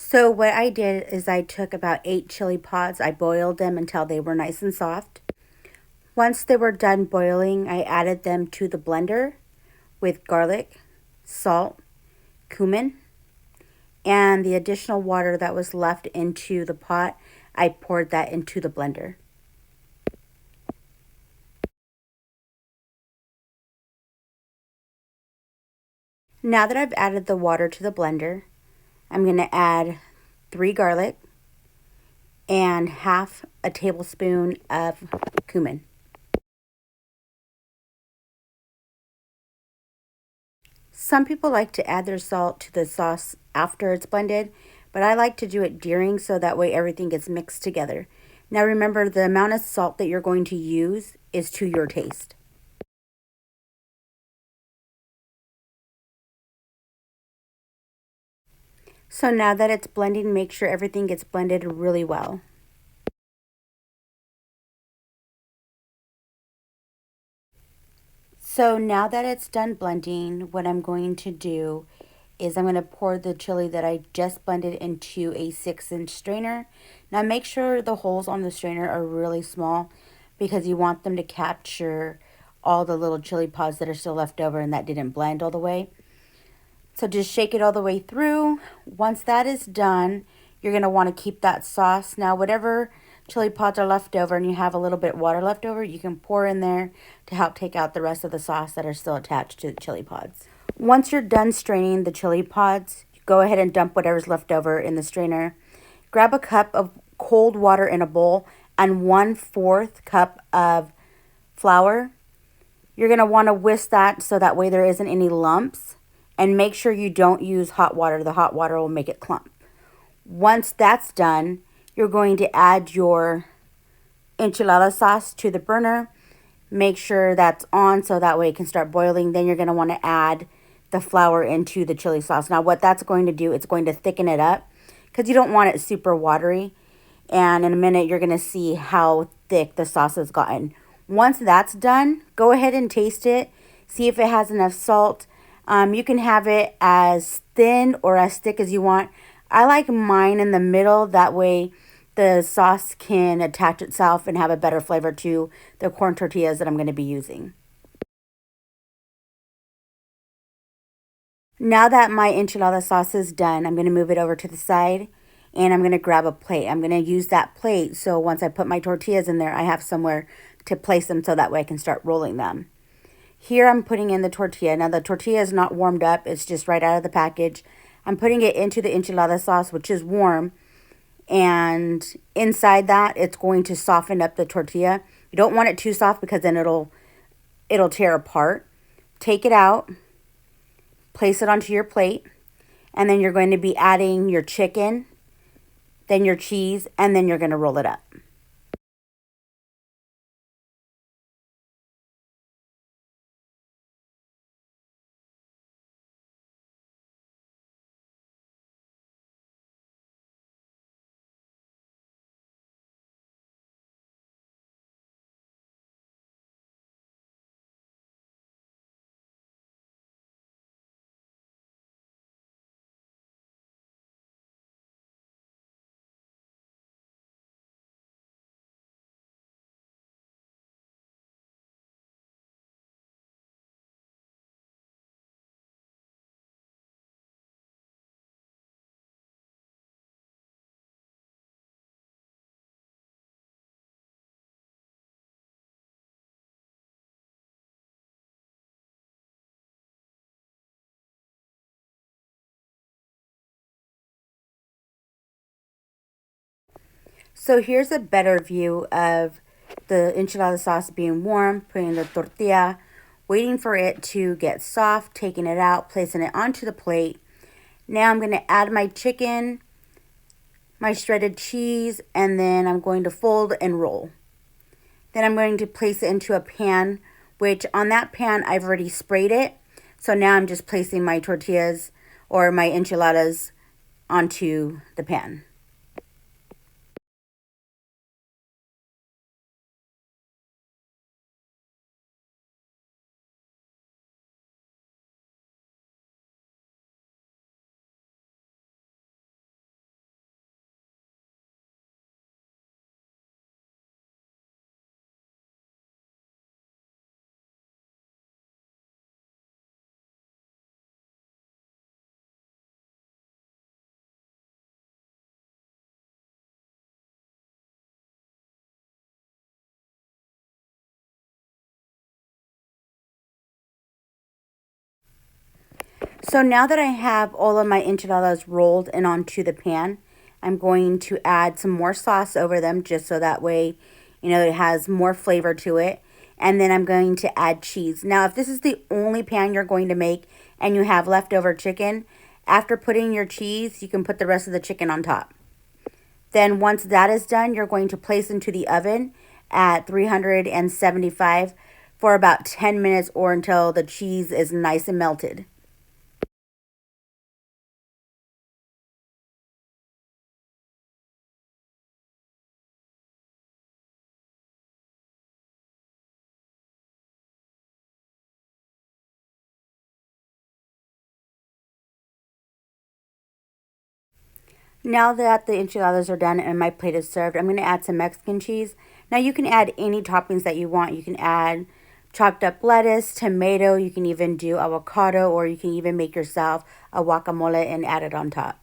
So what I did is I took about 8 chili pods. I boiled them until they were nice and soft. Once they were done boiling, I added them to the blender with garlic, salt, cumin, and the additional water that was left into the pot, I poured that into the blender. Now that I've added the water to the blender, I'm going to add 3 garlic and half a tablespoon of cumin. Some people like to add their salt to the sauce after it's blended, but I like to do it during so that way everything gets mixed together. Now remember, the amount of salt that you're going to use is to your taste. So now that it's blending, make sure everything gets blended really well. So now that it's done blending, what I'm going to do is I'm going to pour the chili that I just blended into a 6-inch strainer. Now make sure the holes on the strainer are really small because you want them to capture all the little chili pods that are still left over and that didn't blend all the way. So just shake it all the way through. Once that is done, you're going to want to keep that sauce. Now, whatever chili pods are left over and you have a little bit of water left over, you can pour in there to help take out the rest of the sauce that are still attached to the chili pods. Once you're done straining the chili pods, go ahead and dump whatever's left over in the strainer. Grab a cup of cold water in a bowl and 1/4 cup of flour. You're going to want to whisk that so that way there isn't any lumps. And make sure you don't use hot water. The hot water will make it clump. Once that's done, you're going to add your enchilada sauce to the burner. Make sure that's on so that way it can start boiling. Then you're going to want to add the flour into the chili sauce. Now what that's going to do, it's going to thicken it up because you don't want it super watery. And in a minute, you're going to see how thick the sauce has gotten. Once that's done, go ahead and taste it. See if it has enough salt. You can have it as thin or as thick as you want. I like mine in the middle. That way the sauce can attach itself and have a better flavor to the corn tortillas that I'm going to be using. Now that my enchilada sauce is done, I'm going to move it over to the side and I'm going to grab a plate. I'm going to use that plate so once I put my tortillas in there, I have somewhere to place them so that way I can start rolling them. Here I'm putting in the tortilla. Now the tortilla is not warmed up. It's just right out of the package. I'm putting it into the enchilada sauce, which is warm. And inside that, it's going to soften up the tortilla. You don't want it too soft because then it'll tear apart. Take it out. Place it onto your plate. And then you're going to be adding your chicken, then your cheese, and then you're going to roll it up. So here's a better view of the enchilada sauce being warm, putting the tortilla, waiting for it to get soft, taking it out, placing it onto the plate. Now I'm going to add my chicken, my shredded cheese, and then I'm going to fold and roll. Then I'm going to place it into a pan, which on that pan I've already sprayed it. So now I'm just placing my tortillas or my enchiladas onto the pan. So now that I have all of my enchiladas rolled and onto the pan, I'm going to add some more sauce over them just so that way, it has more flavor to it. And then I'm going to add cheese. Now, if this is the only pan you're going to make and you have leftover chicken, after putting your cheese, you can put the rest of the chicken on top. Then once that is done, you're going to place into the oven at 375 for about 10 minutes or until the cheese is nice and melted. Now that the enchiladas are done and my plate is served, I'm going to add some Mexican cheese. Now you can add any toppings that you want. You can add chopped up lettuce, tomato, you can even do avocado, or you can even make yourself a guacamole and add it on top.